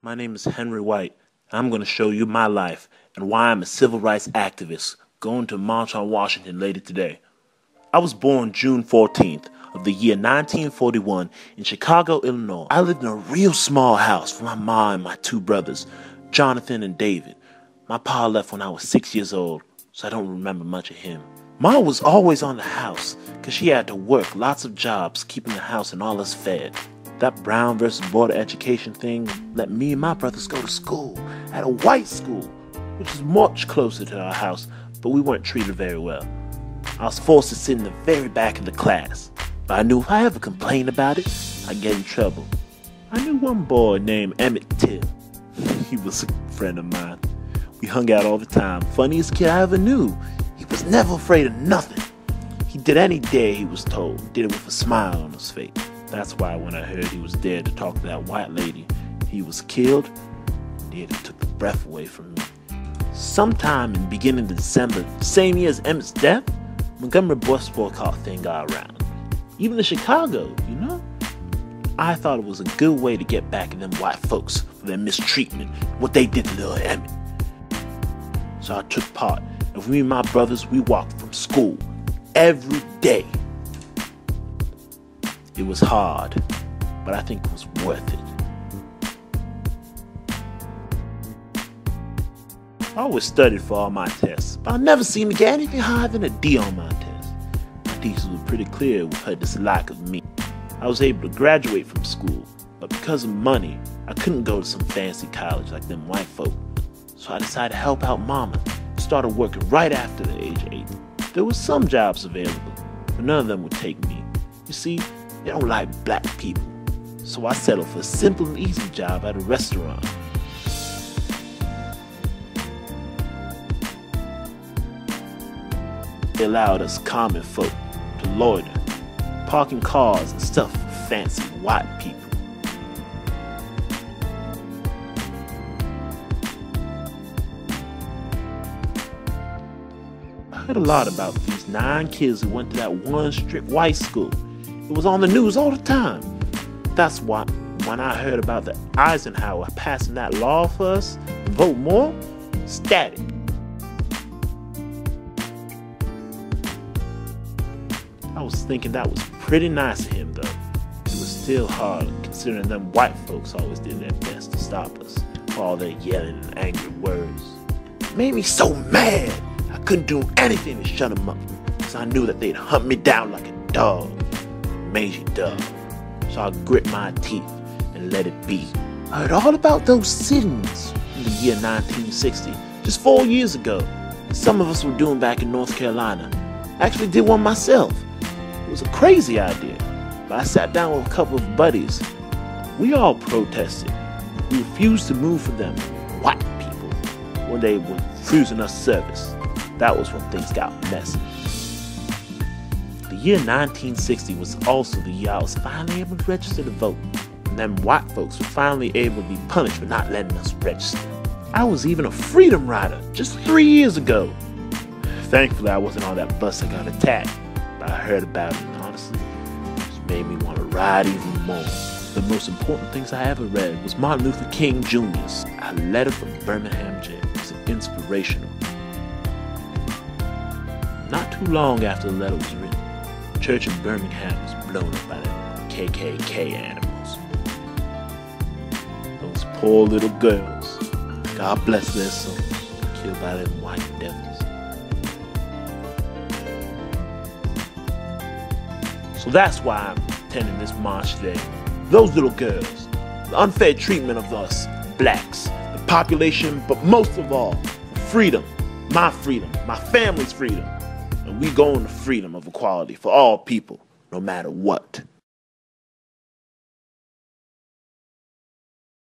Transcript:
My name is Henry White, and I'm going to show you my life and why I'm a civil rights activist going to march on Washington later today. I was born June 14th of the year 1941 in Chicago, Illinois. I lived in a real small house with my mom and my two brothers, Jonathan and David. My pa left when I was 6 years old, so I don't remember much of him. Ma was always on the house because she had to work lots of jobs keeping the house and all us fed. That Brown versus Board of Education thing let me and my brothers go to school at a white school, which is much closer to our house, but we weren't treated very well. I was forced to sit in the very back of the class, but I knew if I ever complained about it, I'd get in trouble. I knew one boy named Emmett Till. He was a friend of mine. We hung out all the time. Funniest kid I ever knew. He was never afraid of nothing. He did any dare he was told, did it with a smile on his face. That's why when I heard he was dead to talk to that white lady, he was killed, it took the breath away from me. Sometime in the beginning of December, the same year as Emmett's death, Montgomery bus boycott thing got around. Even in Chicago, you know? I thought it was a good way to get back at them white folks for their mistreatment, what they did to little Emmett. So I took part, and with me and my brothers, we walked from school every day. It was hard, but I think it was worth it. I always studied for all my tests, but I never seemed to get anything higher than a D on my test. My teachers were pretty clear with her dislike of me. I was able to graduate from school, but because of money, I couldn't go to some fancy college like them white folk. So I decided to help out mama and started working right after the age of 8. There were some jobs available, but none of them would take me. You see, they don't like black people, so I settled for a simple and easy job at a restaurant. They allowed us common folk to loiter, parking cars and stuff for fancy white people. I heard a lot about these 9 kids who went to that one strict white school. It was on the news all the time. That's why when I heard about the Eisenhower passing that law for us, vote more, static. I was thinking that was pretty nice of him though. It was still hard considering them white folks always did their best to stop us for all their yelling and angry words. It made me so mad I couldn't do anything to shut them up because I knew that they'd hunt me down like a dog. Mangy dog. So I grit my teeth and let it be. I heard all about those sit-ins in the year 1960, just 4 years ago. Some of us were doing back in North Carolina. I actually did one myself. It was a crazy idea, but I sat down with a couple of buddies. We all protested. We refused to move for them white people when they were refusing us service. That was when things got messy. The year 1960 was also the year I was finally able to register to vote, and them white folks were finally able to be punished for not letting us register. I was even a freedom rider just 3 years ago. Thankfully, I wasn't on that bus that got attacked, but I heard about it, and honestly, it just made me want to ride even more. The most important things I ever read was Martin Luther King Jr.'s A Letter from Birmingham Jail. It's inspirational. Not too long after the letter was written, the church in Birmingham was blown up by the KKK animals. Those poor little girls, God bless their souls, killed by them white devils. So that's why I'm attending this march today. Those little girls, the unfair treatment of us blacks, the population, but most of all, freedom, my family's freedom. And we go on the freedom of equality for all people, no matter what.